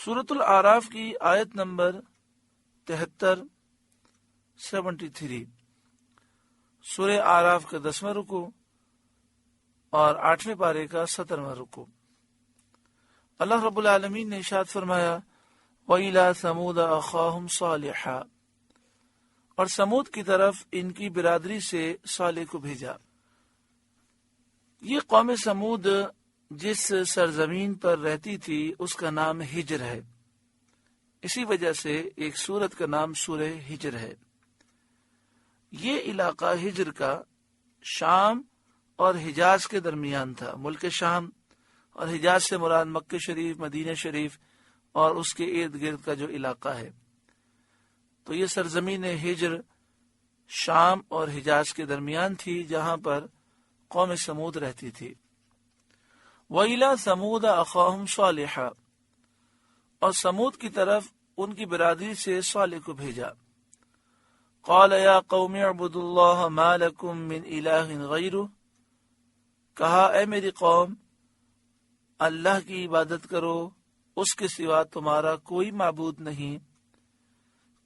سورۃ الاعراف کی آیت نمبر 73 سورہ اعراف کا 10واں رکوع اور 8ویں پارے کا 17واں رکوع۔ اللہ رب العالمین نے ارشاد فرمایا وَإِلَىٰ ثَمُودَ أَخَاهُمْ صَالِحًا، اور سمود کی طرف ان کی برادری سے صالح کو بھیجا۔ یہ قوم سمود جس سرزمین پر رہتی تھی اس کا نام ہجر ہے، اسی وجہ سے ایک سورت کا نام سورہ ہجر ہے۔ یہ علاقہ ہجر کا شام اور حجاز کے درمیان تھا۔ ملک شام اور حجاز سے مراد مکہ شریف، مدینہ شریف اور اس کے ارد گرد کا جو علاقہ ہے، تو یہ سرزمین ہجر شام اور حجاز کے درمیان تھی جہاں پر قوم سمود رہتی تھی۔ وَإِلَىٰ ثَمُودَ أَخَاهُمْ صَالِحًا، اور سمود کی طرف ان کی برادری سے صالح کو بھیجا۔ قَالَ يَا قَوْمِ اعْبُدُوا اللَّهَ مَا لَكُم مِّنْ إِلَٰهٍ غَيْرُهُ، کہا اے میری قوم اللہ کی عبادت کرو، اس کے سوا تمہارا کوئی معبود نہیں۔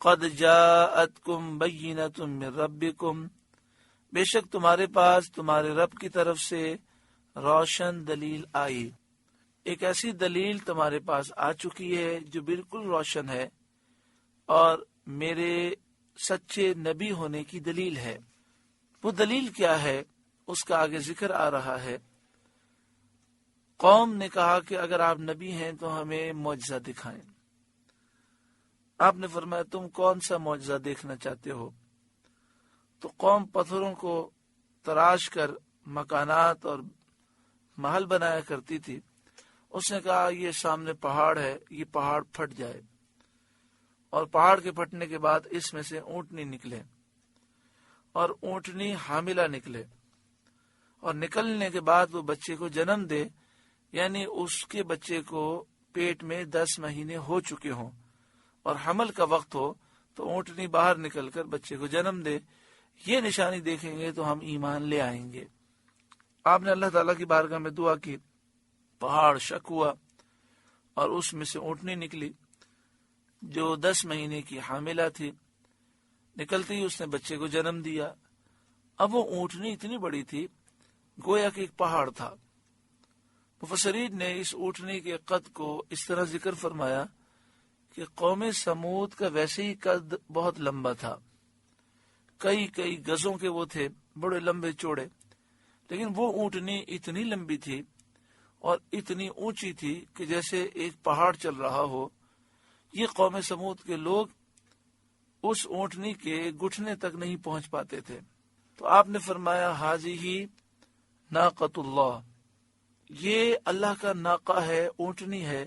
قَدْ جَاءَتْكُمْ بَيِّنَةٌ مِّن رَبِّكُمْ، بے شک تمہارے پاس تمہارے رب کی طرف سے روشن دلیل آئی، ایک ایسی دلیل تمہارے پاس آ چکی ہے جو بالکل روشن ہے اور میرے سچے نبی ہونے کی دلیل ہے۔ وہ دلیل کیا ہے اس کا آگے ذکر آ رہا ہے۔ قوم نے کہا کہ اگر آپ نبی ہیں تو ہمیں معجزہ دکھائیں۔ آپ نے فرمایا تم کون سا معجزہ دیکھنا چاہتے ہو؟ تو قوم پتھروں کو تراش کر مکانات اور محل بنایا کرتی تھی۔ اس نے کہا یہ سامنے پہاڑ ہے، یہ پہاڑ پھٹ جائے، اور پہاڑ کے پھٹنے کے بعد اس میں سے اونٹنی نکلے اور اونٹنی حاملہ نکلے، اور نکلنے کے بعد وہ بچے کو جنم دے، یعنی اس کے بچے کو پیٹ میں 10 مہینے ہو چکے ہوں اور حمل کا وقت ہو تو اونٹنی باہر نکل کر بچے کو جنم دے۔ یہ نشانی دیکھیں گے تو ہم ایمان لے آئیں گے۔ آپ نے اللہ تعالیٰ کی بارگاہ میں دعا کی، پہاڑ شک ہوا اور اس میں سے اونٹنی نکلی جو 10 مہینے کی حاملہ تھی۔ نکلتے ہی اس نے بچے کو جنم دیا۔ اب وہ اونٹنی اتنی بڑی تھی گویا کہ ایک پہاڑ تھا۔ مفسرین نے اس اونٹنی کے قد کو اس طرح ذکر فرمایا کہ قوم سمود کا ویسے ہی قد بہت لمبا تھا، کئی گزوں کے وہ تھے، بڑے لمبے چوڑے، لیکن وہ اونٹنی اتنی لمبی تھی اور اتنی اونچی تھی کہ جیسے ایک پہاڑ چل رہا ہو۔ یہ قوم سمود کے لوگ اس اونٹنی کے گھٹنے تک نہیں پہنچ پاتے تھے۔ تو آپ نے فرمایا ہذہ ناقۃ اللہ، یہ اللہ کا ناقہ ہے، اونٹنی ہے،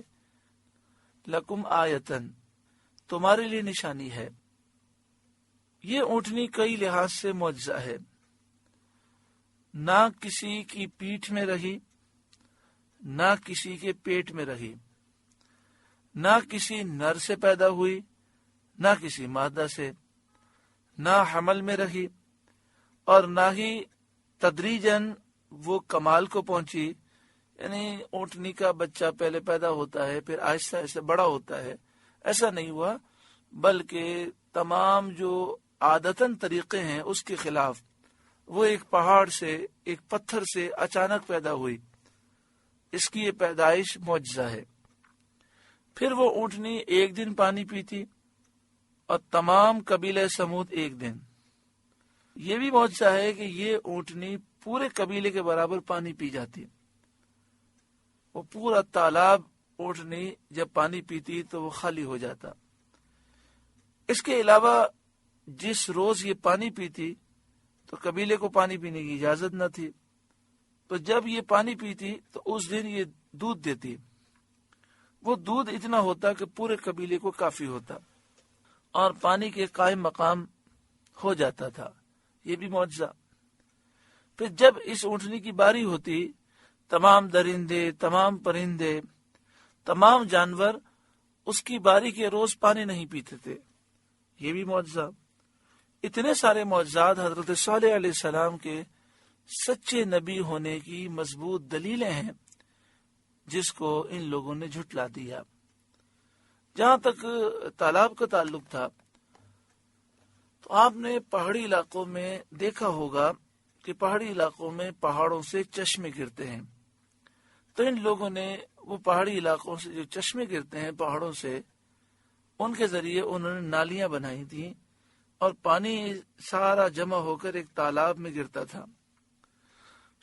لکم آیتن، تمہارے لیے نشانی ہے۔ یہ اونٹنی کئی لحاظ سے معجزہ ہے، نہ کسی کی پیٹھ میں رہی، نہ کسی کے پیٹ میں رہی، نہ کسی نر سے پیدا ہوئی، نہ کسی مادہ سے، نہ حمل میں رہی، اور نہ ہی تدریجاً وہ کمال کو پہنچی، یعنی اونٹنی کا بچہ پہلے پیدا ہوتا ہے پھر آہستہ آہستہ بڑا ہوتا ہے، ایسا نہیں ہوا، بلکہ تمام جو عادتاً طریقے ہیں اس کے خلاف وہ ایک پہاڑ سے، ایک پتھر سے اچانک پیدا ہوئی۔ اس کی یہ پیدائش معجزہ ہے۔ پھر وہ اونٹنی ایک دن پانی پیتی اور تمام قبیلہ سمود ایک دن۔ یہ بھی معجزہ ہے کہ یہ اونٹنی پورے قبیلے کے برابر پانی پی جاتی۔ وہ پورا تالاب اونٹنی جب پانی پیتی تو وہ خالی ہو جاتا۔ اس کے علاوہ جس روز یہ پانی پیتی تو قبیلے کو پانی پینے کی اجازت نہ تھی، تو جب یہ پانی پیتی تو اس دن یہ دودھ دیتی۔ وہ دودھ اتنا ہوتا کہ پورے قبیلے کو کافی ہوتا اور پانی کے قائم مقام ہو جاتا تھا۔ یہ بھی معجزہ۔ پھر جب اس اونٹنی کی باری ہوتی، تمام درندے، تمام پرندے، تمام جانور اس کی باری کے روز پانی نہیں پیتے تھے۔ یہ بھی معجزہ۔ اتنے سارے معجزات حضرت صالح علیہ السلام کے سچے نبی ہونے کی مضبوط دلیلیں ہیں جس کو ان لوگوں نے جھٹلا دیا۔ جہاں تک تالاب کا تعلق تھا تو آپ نے پہاڑی علاقوں میں دیکھا ہوگا کہ پہاڑی علاقوں میں پہاڑوں سے چشمے گرتے ہیں. تو ان لوگوں نے وہ پہاڑی علاقوں سے جو چشمے گرتے ہیں پہاڑوں سے، ان کے ذریعے انہوں نے نالیاں بنائی تھیں اور پانی سارا جمع ہو کر ایک تالاب میں گرتا تھا.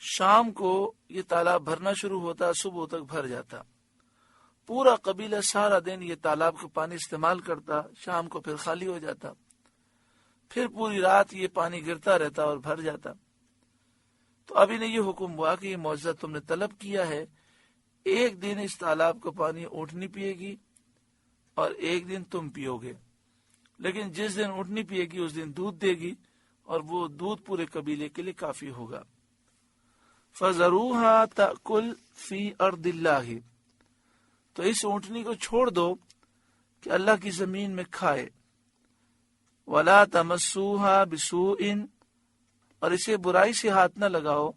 شام کو یہ تالاب بھرنا شروع ہوتا، صبح تک بھر جاتا. پورا قبیلہ سارا دن یہ تالاب کا پانی استعمال کرتا، شام کو پھر خالی ہو جاتا. پھر پوری رات یہ پانی گرتا رہتا اور بھر جاتا. تو ابھی نے یہ حکم ہوا کہ یہ معجزہ تم نے طلب کیا ہے، ایک دن اس تالاب کا پانی اونٹنی پیے گی اور ایک دن تم پیو گے، لیکن جس دن اونٹنی پیے گی اس دن دودھ دے گی اور وہ دودھ پورے قبیلے کے لیے کافی ہوگا. فَذَرُوهَا تَأْكُلْ فِي أَرْضِ اللَّهِ، تو اس اونٹنی کو چھوڑ دو کہ اللہ کی زمین میں کھائے. وَلَا تَمَسُّوهَا بِسُوءٍ، اور اسے برائی سے ہاتھ نہ لگاؤ.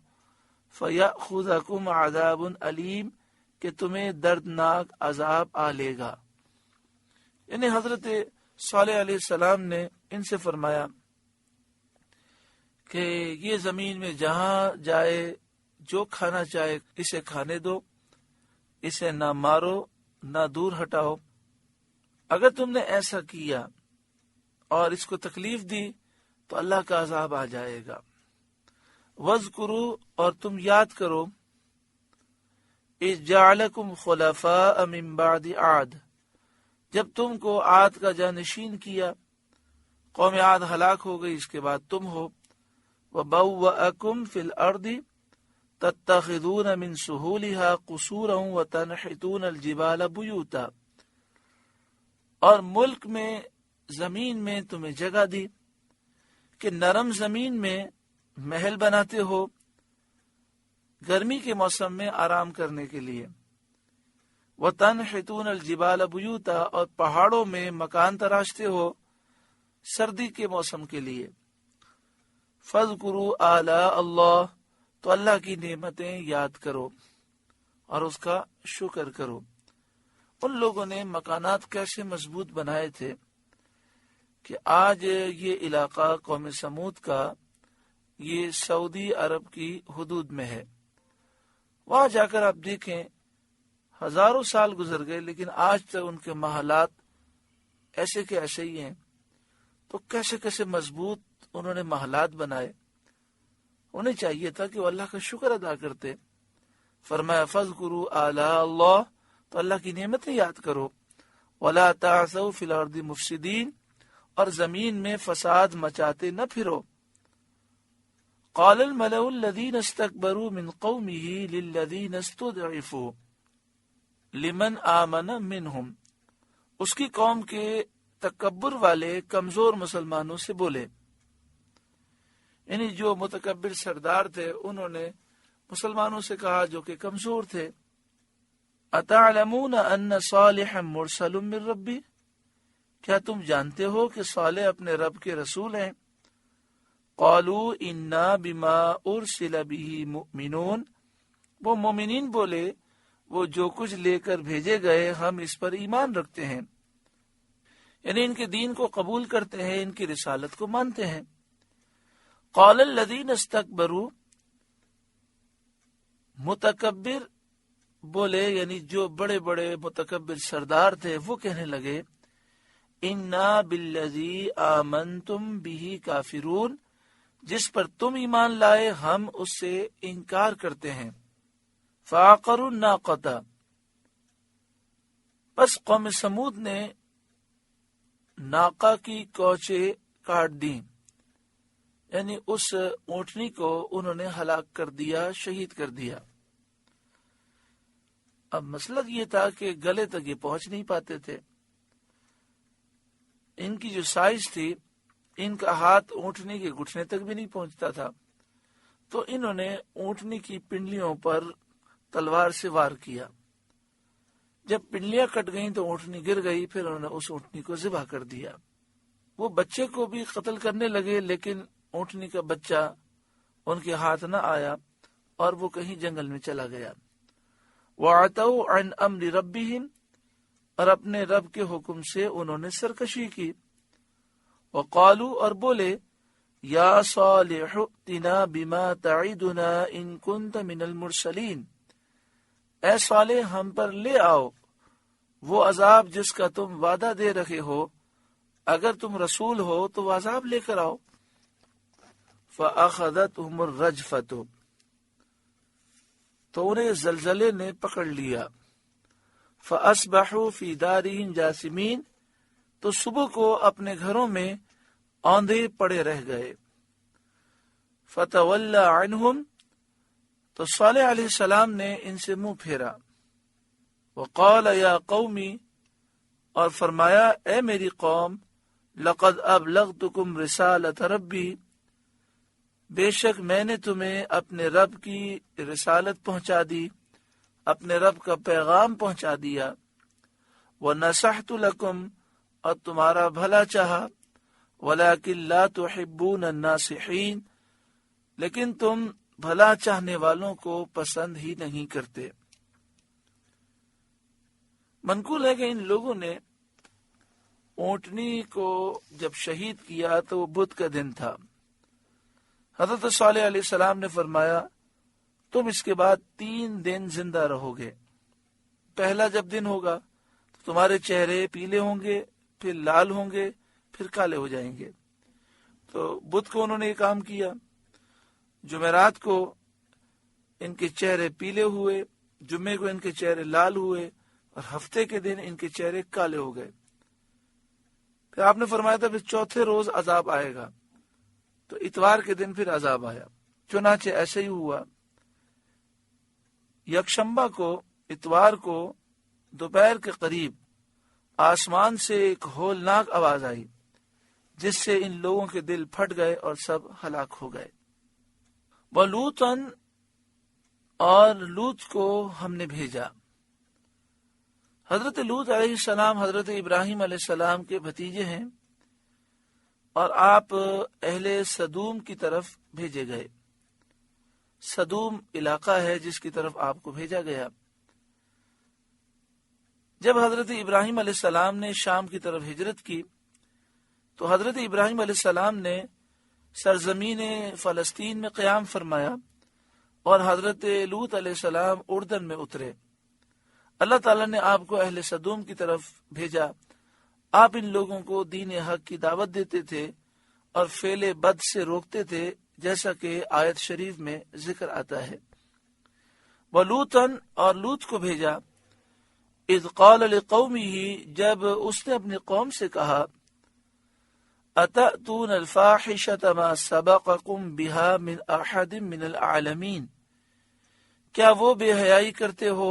فَيَأْخُذَكُمْ عَذَابٌ أَلِيمٌ، کہ تمہیں دردناک عذاب آ لے گا. یعنی حضرت صالح علیہ السلام نے ان سے فرمایا کہ یہ زمین میں جہاں جائے جو کھانا چاہے اسے کھانے دو، اسے نہ مارو نہ دور ہٹاؤ. اگر تم نے ایسا کیا اور اس کو تکلیف دی تو اللہ کا عذاب آ جائے گا. وَاذْكُرُوا، اور تم یاد کرو، إِذْ جَعَلَكُمْ خُلَفَاءَ مِن بَعْدِ عَادٍ، جب تم کو عاد کا جانشین کیا، قوم عاد ہلاک ہو گئی، اس کے بعد تم ہو. وَبَوَّأَكُمْ فِي الْأَرْضِ تَتَّخِذُونَ مِن سُهُولِهَا قُصُورًا وَتَنْحِتُونَ الْجِبَالَ بُيُوتًا، اور ملک میں زمین میں تمہیں جگہ دی کہ نرم زمین میں محل بناتے ہو گرمی کے موسم میں آرام کرنے کے لیے. وَتَنْحِتُونَ الْجِبَالَ بُيُوتًا، اور پہاڑوں میں مکان تراشتے ہو سردی کے موسم کے لیے. فَاذْكُرُوا آلَاءَ اللَّهِ، تو اللہ کی نعمتیں یاد کرو اور اس کا شکر کرو. ان لوگوں نے مکانات کیسے مضبوط بنائے تھے کہ آج یہ علاقہ قوم سمود کا یہ سعودی عرب کی حدود میں ہے. وہاں جا کر آپ دیکھیں ہزاروں سال گزر گئے لیکن آج تک ان کے محلات ایسے کے ایسے ہی ہیں. تو کیسے کیسے مضبوط انہوں نے محلات بنائے. انہیں چاہیے تھا کہ وہ اللہ کا شکر ادا کرتے. فرمایا فَاذْكُرُوا آلَاءَ اللَّهِ، تو اللہ کی نعمتیں یاد کرو. وَلَا تَعْثَوْا فِي الْأَرْضِ مُفْسِدِينَ، اور زمین میں فساد مچاتے نہ پھرو. قَالَ الْمَلَأُ الَّذِينَ اسْتَكْبَرُوا مِنْ قَوْمِهِ لِلَّذِينَ اسْتُضْعِفُوا لِمَنْ آمَنَ مِنْهُمْ، اس کی قوم کے تکبر والے کمزور مسلمانوں سے بولے. یعنی جو متکبر سردار تھے انہوں نے مسلمانوں سے کہا جو کہ کمزور تھے، اَتَعْلَمُونَ أَنَّ صَالِحًا مُرْسَلٌ مِّن رَبِّهِ، کیا تم جانتے ہو کہ صالح اپنے رب کے رسول ہیں؟ قَالُوا إِنَّا بِمَا أُرْسِلَ بِهِ مُؤْمِنُونَ، وہ مومنین بولے وہ جو کچھ لے کر بھیجے گئے ہم اس پر ایمان رکھتے ہیں. یعنی ان کے دین کو قبول کرتے ہیں، ان کی رسالت کو مانتے ہیں. قَالَ الَّذِينَ اسْتَكْبَرُوا، متکبر بولے یعنی جو بڑے بڑے متکبر سردار تھے وہ کہنے لگے اِنَّا بِالَّذِي آمَنْتُمْ بِهِ كَافِرُونَ، جس پر تم ایمان لائے ہم اس سے انکار کرتے ہیں. فَعَقَرُوا النَّاقَةَ، پس قوم سمود نے ناقہ کی کوچے کاٹ دیں، یعنی اس اونٹنی کو انہوں نے ہلاک کر دیا، شہید کر دیا. اب مسئلہ یہ تھا کہ گلے تک یہ پہنچ نہیں پاتے تھے. ان کی جو سائز تھی ان کا ہاتھ اونٹنی کے گھٹنے تک بھی نہیں پہنچتا تھا. تو انہوں نے اونٹنی کی پنڈلیوں پر تلوار سے وار کیا. جب پنڈلیاں کٹ گئیں تو اونٹنی گر گئی، پھر انہوں نے اس اونٹنی کو ذبح کر دیا. وہ بچے کو بھی قتل کرنے لگے لیکن اونٹنی کا بچہ ان کے ہاتھ نہ آیا اور وہ کہیں جنگل میں چلا گیا. وَعَتَوْا عَنْ أَمْرِ رَبِّهِمْ، اور اپنے رب کے حکم سے انہوں نے سرکشی کی. وقالو اور بولے یا صالح ائتنا بما تعدنا ان کنت من المرسلین، اے صالح ہم پر لے آؤ وہ عذاب جس کا تم وعدہ دے رہے ہو، اگر تم رسول ہو تو وہ عذاب لے کر آؤ. فأخذتهم الرجفة، تو انہیں زلزلے نے پکڑ لیا. فأصبحوا في دارهم جاثمين، تو صبح کو اپنے گھروں میں اوندھے پڑے رہ گئے. فتولى عنهم، تو صالح علیہ السلام نے ان سے منہ پھیرا. وقال یا قومی، اور فرمایا اے میری قوم، لقد ابلغتکم رسالۃ ربی، بے شک میں نے تمہیں اپنے رب کی رسالت پہنچا دی، اپنے رب کا پیغام پہنچا دیا. ونصحت لکم، اور تمہارا بھلا چاہا. ولکن لا تحبون الناصحین، لیکن تم بھلا چاہنے والوں کو پسند ہی نہیں کرتے. منقول ہے کہ ان لوگوں نے اونٹنی کو جب شہید کیا تو وہ بدھ کا دن تھا. حضرت صالح علیہ السلام نے فرمایا تم اس کے بعد 3 دن زندہ رہو گے. پہلا جب دن ہوگا تو تمہارے چہرے پیلے ہوں گے، پھر لال ہوں گے، پھر کالے ہو جائیں گے. تو بدھ کو انہوں نے یہ کام کیا. جمعرات کو ان کے چہرے پیلے ہوئے، جمعے کو ان کے چہرے لال ہوئے، اور ہفتے کے دن ان کے چہرے کالے ہو گئے. پھر آپ نے فرمایا تھا پھر چوتھے روز عذاب آئے گا، تو اتوار کے دن پھر عذاب آیا. چنانچہ ایسے ہی ہوا. یکشنبہ کو، اتوار کو دوپہر کے قریب آسمان سے ایک ہولناک آواز آئی، جس سے ان لوگوں کے دل پھٹ گئے اور سب ہلاک ہو گئے. وَلُوطًا، اور لوط کو ہم نے بھیجا. حضرت لوط علیہ السلام حضرت ابراہیم علیہ السلام کے بھتیجے ہیں، اور آپ اہل سدوم کی طرف بھیجے گئے. سدوم علاقہ ہے جس کی طرف آپ کو بھیجا گیا. جب حضرت ابراہیم علیہ السلام نے شام کی طرف ہجرت کی تو حضرت ابراہیم علیہ السلام نے سرزمین فلسطین میں قیام فرمایا، اور حضرت لوط علیہ السلام اردن میں اترے. اللہ تعالیٰ نے آپ کو اہل سدوم کی طرف بھیجا. آپ ان لوگوں کو دین حق کی دعوت دیتے تھے اور فعل بد سے روکتے تھے، جیسا کہ آیت شریف میں ذکر آتا ہے. وَلُوطًا، اور لوط کو بھیجا. اذ قال لقومه، جب اس نے اپنی قوم سے کہا اتأتون الفاحشة ما سبقكم بها من احد من العالمین، کیا وہ بے حیائی کرتے ہو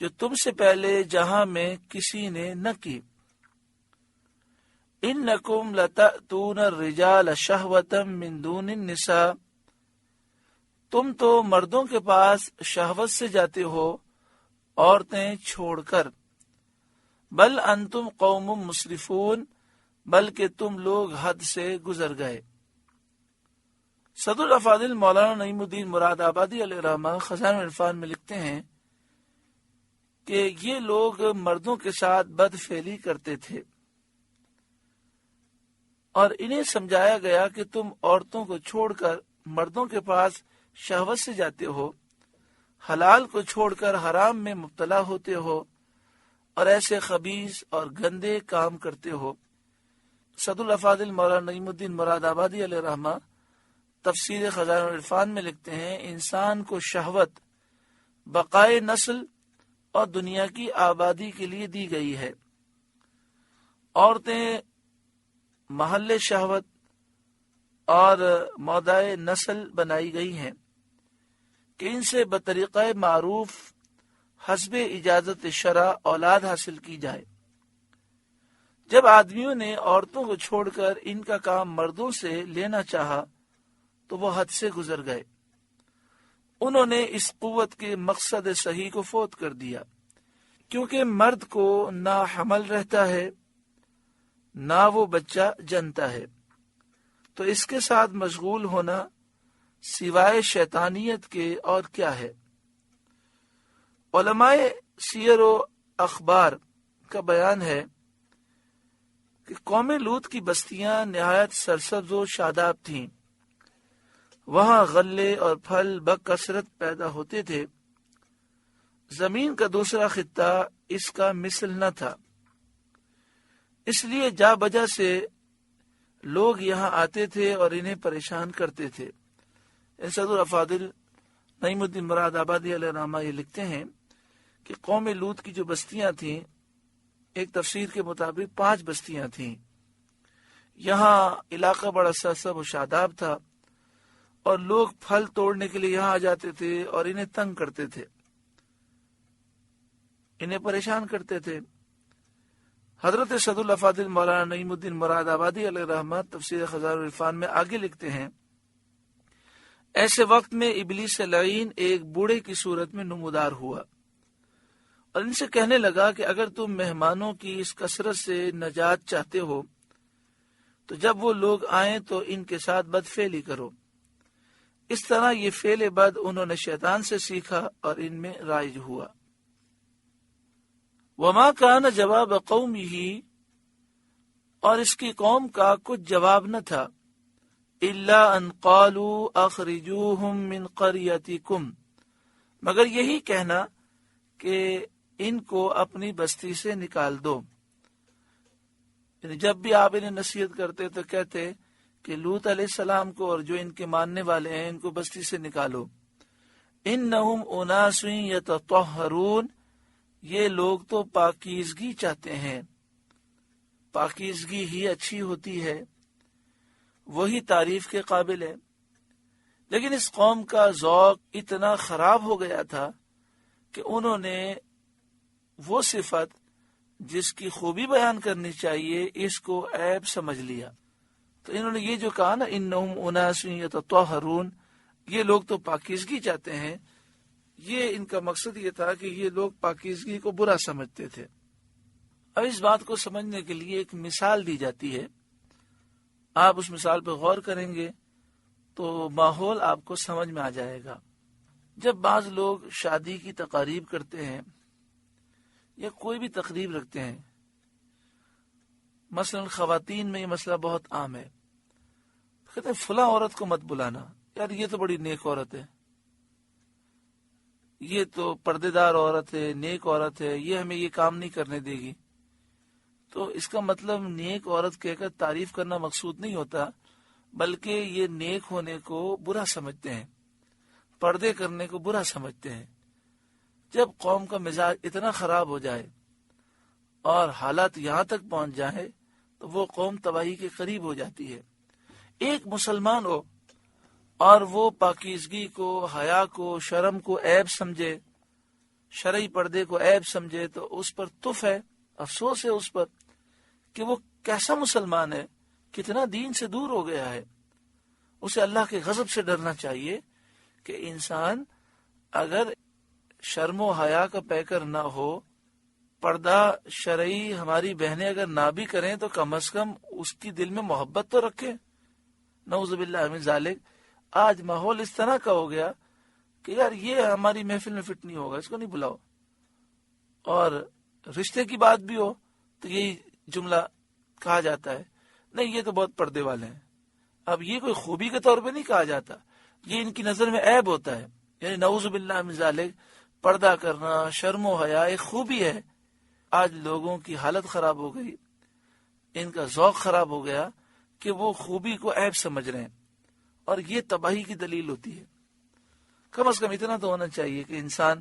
جو تم سے پہلے جہاں میں کسی نے نہ کی. انکم لتأتون الرجال شہوة من دون النساء، تم تو مردوں کے پاس شہوت سے جاتے ہو عورتیں چھوڑ کر. بل انتم قوم مسرفون، بلکہ تم لوگ حد سے گزر گئے. صدر الافاضل مولانا نعیم الدین مراد آبادی علیہ الرحمہ خزائن العرفان میں لکھتے ہیں کہ یہ لوگ مردوں کے ساتھ بد فعلی کرتے تھے، اور انہیں سمجھایا گیا کہ تم عورتوں کو چھوڑ کر مردوں کے پاس شہوت سے جاتے ہو، حلال کو چھوڑ کر حرام میں مبتلا ہوتے ہو، اور ایسے خبیث اور گندے کام کرتے ہو. صدر الافاضل مولانا نعیم الدین مراد آبادی علیہ الرحمہ تفسیر خزائن العرفان میں لکھتے ہیں انسان کو شہوت بقائے نسل اور دنیا کی آبادی کے لیے دی گئی ہے. عورتیں محل شہوت اور موضع نسل بنائی گئی ہیں کہ ان سے بطریقہ معروف حسب اجازت شرع اولاد حاصل کی جائے. جب آدمیوں نے عورتوں کو چھوڑ کر ان کا کام مردوں سے لینا چاہا تو وہ حد سے گزر گئے. انہوں نے اس قوت کے مقصد صحیح کو فوت کر دیا، کیونکہ مرد کو نہ حمل رہتا ہے نہ وہ بچہ جنتا ہے، تو اس کے ساتھ مشغول ہونا سوائے شیطانیت کے اور کیا ہے. علماء سیر و اخبار کا بیان ہے کہ قوم لوط کی بستیاں نہایت سرسبز و شاداب تھیں، وہاں غلے اور پھل بکثرت پیدا ہوتے تھے، زمین کا دوسرا خطہ اس کا مثل نہ تھا، اس لیے جا بجا سے لوگ یہاں آتے تھے اور انہیں پریشان کرتے تھے۔ صدر افاضل نعیم الدین مراد آبادی علیہ رحمہ یہ لکھتے ہیں کہ قوم لوط کی جو بستیاں تھیں، ایک تفسیر کے مطابق 5 بستیاں تھیں۔ یہاں علاقہ بڑا سرسبز و شاداب تھا اور لوگ پھل توڑنے کے لیے یہاں آ جاتے تھے اور انہیں تنگ کرتے تھے، انہیں پریشان کرتے تھے۔ حضرت صدر الافاضل مولانا نعیم الدین مراد آبادی علیہ رحمہ تفسیر خزائن العرفان میں آگے لکھتے ہیں، ایسے وقت میں ابلیس لعین ایک بوڑھے کی صورت میں نمودار ہوا اور ان سے کہنے لگا کہ اگر تم مہمانوں کی اس کثرت سے نجات چاہتے ہو تو جب وہ لوگ آئیں تو ان کے ساتھ بدفعلی کرو۔ اس طرح یہ فعل بد انہوں نے شیطان سے سیکھا اور ان میں رائج ہوا۔ وما کان جواب قومہ، اور اس کی قوم کا کچھ جواب نہ تھا، الا ان قالوا اخرجوہم من قریتکم، مگر یہی کہنا کہ ان کو اپنی بستی سے نکال دو۔ یعنی جب بھی آپ انہیں نصیحت کرتے تو کہتے کہ لوط علیہ السلام کو اور جو ان کے ماننے والے ہیں ان کو بستی سے نکالو۔ انہم اناس یتطہرون، یہ لوگ تو پاکیزگی چاہتے ہیں، پاکیزگی ہی اچھی ہوتی ہے، وہی تعریف کے قابل ہے۔ لیکن اس قوم کا ذوق اتنا خراب ہو گیا تھا کہ انہوں نے وہ صفت جس کی خوبی بیان کرنی چاہیے اس کو عیب سمجھ لیا۔ تو انہوں نے یہ جو کہا نا انہم اناس یتطہرون، یہ لوگ تو پاکیزگی چاہتے ہیں، یہ ان کا مقصد یہ تھا کہ یہ لوگ پاکیزگی کو برا سمجھتے تھے۔ اب اس بات کو سمجھنے کے لیے ایک مثال دی جاتی ہے، آپ اس مثال پہ غور کریں گے تو ماحول آپ کو سمجھ میں آ جائے گا۔ جب بعض لوگ شادی کی تقاریب کرتے ہیں یا کوئی بھی تقریب رکھتے ہیں، مثلا خواتین میں یہ مسئلہ بہت عام ہے، کہتے ہیں فلاں عورت کو مت بلانا، یار یہ تو بڑی نیک عورت ہے، یہ تو پردے دار عورت ہے، نیک عورت ہے، یہ ہمیں یہ کام نہیں کرنے دے گی۔ تو اس کا مطلب نیک عورت کہہ کر تعریف کرنا مقصود نہیں ہوتا، بلکہ یہ نیک ہونے کو برا سمجھتے ہیں، پردے کرنے کو برا سمجھتے ہیں۔ جب قوم کا مزاج اتنا خراب ہو جائے اور حالات یہاں تک پہنچ جائے تو وہ قوم تباہی کے قریب ہو جاتی ہے۔ ایک مسلمان ہو اور وہ پاکیزگی کو، حیا کو، شرم کو عیب سمجھے، شرعی پردے کو عیب سمجھے تو اس پر تف ہے، افسوس ہے اس پر کہ وہ کیسا مسلمان ہے، کتنا دین سے دور ہو گیا ہے۔ اسے اللہ کے غضب سے ڈرنا چاہیے کہ انسان اگر شرم و حیا کا پیکر نہ ہو، پردہ شرعی ہماری بہنیں اگر نہ بھی کریں تو کم از کم اس کی دل میں محبت تو رکھے۔ نعوذ باللہ من ذالک۔ آج ماحول اس طرح کا ہو گیا کہ یار یہ ہماری محفل میں فٹ نہیں ہوگا، اس کو نہیں بلاؤ، اور رشتے کی بات بھی ہو تو یہی جملہ کہا جاتا ہے، نہیں یہ تو بہت پردے والے ہیں۔ اب یہ کوئی خوبی کے طور پہ نہیں کہا جاتا، یہ ان کی نظر میں عیب ہوتا ہے۔ یعنی نعوذ باللہ من ذالک، پردہ کرنا، شرم و حیا ایک خوبی ہے۔ آج لوگوں کی حالت خراب ہو گئی، ان کا ذوق خراب ہو گیا کہ وہ خوبی کو عیب سمجھ رہے ہیں، اور یہ تباہی کی دلیل ہوتی ہے۔ کم از کم اتنا تو ہونا چاہیے کہ انسان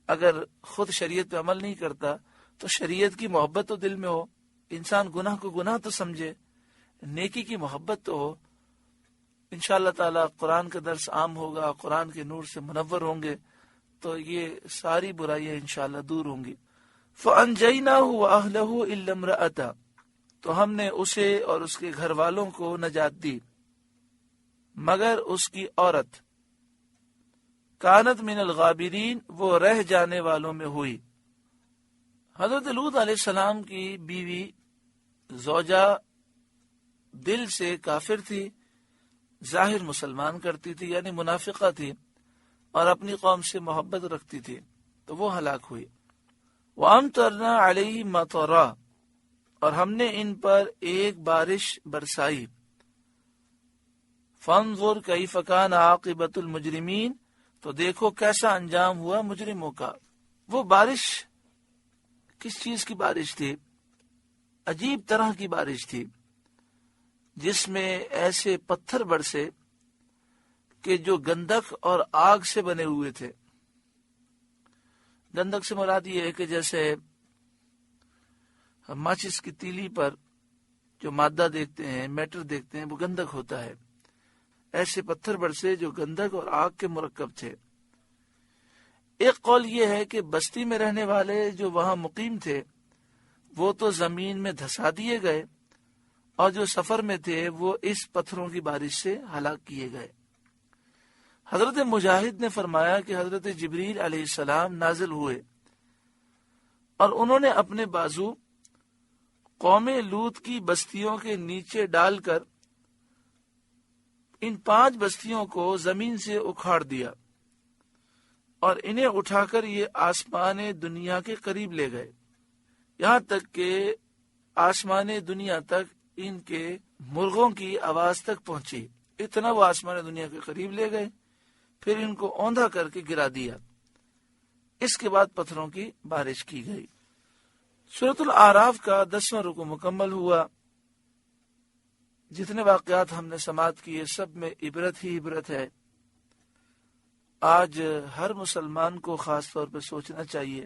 اگر خود شریعت پہ عمل نہیں کرتا تو شریعت کی محبت تو دل میں ہو، انسان گناہ کو گناہ تو سمجھے، نیکی کی محبت تو ہو۔ انشاءاللہ تعالی قرآن کا درس عام ہوگا، قرآن کے نور سے منور ہوں گے تو یہ ساری برائیاں انشاءاللہ دور ہوں گی۔ فَأَنْجَيْنَاهُ وَأَهْلَهُ إِلَّا امْرَأَتَهُ، تو ہم نے اسے اور اس کے گھر والوں کو نجات دی مگر اس کی عورت، کانت من الغابرین، وہ رہ جانے والوں میں ہوئی۔ حضرت لوط علیہ السلام کی بیوی زوجہ دل سے کافر تھی، ظاہر مسلمان کرتی تھی، یعنی منافقہ تھی، اور اپنی قوم سے محبت رکھتی تھی، تو وہ ہلاک ہوئی۔ وَأَمْطَرْنَا عَلَيْهِمْ مَطَرًا، اور ہم نے ان پر ایک بارش برسائی. فَانظُرْ كَيْفَ كَانَ عَاقِبَةُ الْمُجْرِمِينَ، تو دیکھو کیسا انجام ہوا مجرموں کا. وہ بارش کس چیز کی بارش تھی؟ عجیب طرح کی بارش تھی، جس میں ایسے پتھر برسے کہ جو گندک اور آگ سے بنے ہوئے تھے. گندک سے مراد یہ ہے کہ جیسے ہم ماچس کی تیلی پر جو مادہ دیکھتے ہیں، میٹر دیکھتے ہیں، وہ گندک ہوتا ہے. ایسے پتھر برسے جو گندک اور آگ کے مرکب تھے. ایک قول یہ ہے کہ بستی میں رہنے والے جو وہاں مقیم تھے وہ تو زمین میں دھسا دیے گئے، اور جو سفر میں تھے وہ اس پتھروں کی بارش سے ہلاک کیے گئے. حضرت مجاہد نے فرمایا کہ حضرت جبریل علیہ السلام نازل ہوئے اور انہوں نے اپنے بازو قوم لوط کی بستیوں کے نیچے ڈال کر ان 5 بستیوں کو زمین سے اکھاڑ دیا اور انہیں اٹھا کر یہ آسمان دنیا کے قریب لے گئے، یہاں تک کہ آسمان دنیا تک ان کے مرغوں کی آواز تک پہنچی. اتنا وہ آسمان دنیا کے قریب لے گئے، پھر ان کو اوندھا کر کے گرا دیا. اس کے بعد پتھروں کی بارش کی گئی. سورۃ الاعراف کا 10واں رکوع مکمل ہوا. جتنے واقعات ہم نے سماعت کیے سب میں عبرت ہی عبرت ہے. آج ہر مسلمان کو خاص طور پہ سوچنا چاہیے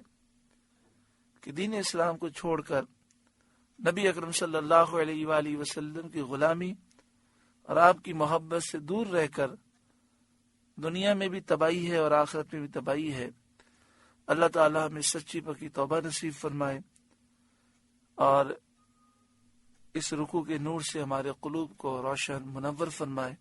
کہ دین اسلام کو چھوڑ کر نبی اکرم صلی اللہ علیہ وآلہ وسلم کی غلامی اور آپ کی محبت سے دور رہ کر دنیا میں بھی تباہی ہے اور آخرت میں بھی تباہی ہے. اللہ تعالی ہمیں سچی پکی توبہ نصیب فرمائے اور اس رکوع کے نور سے ہمارے قلوب کو روشن منور فرمائے.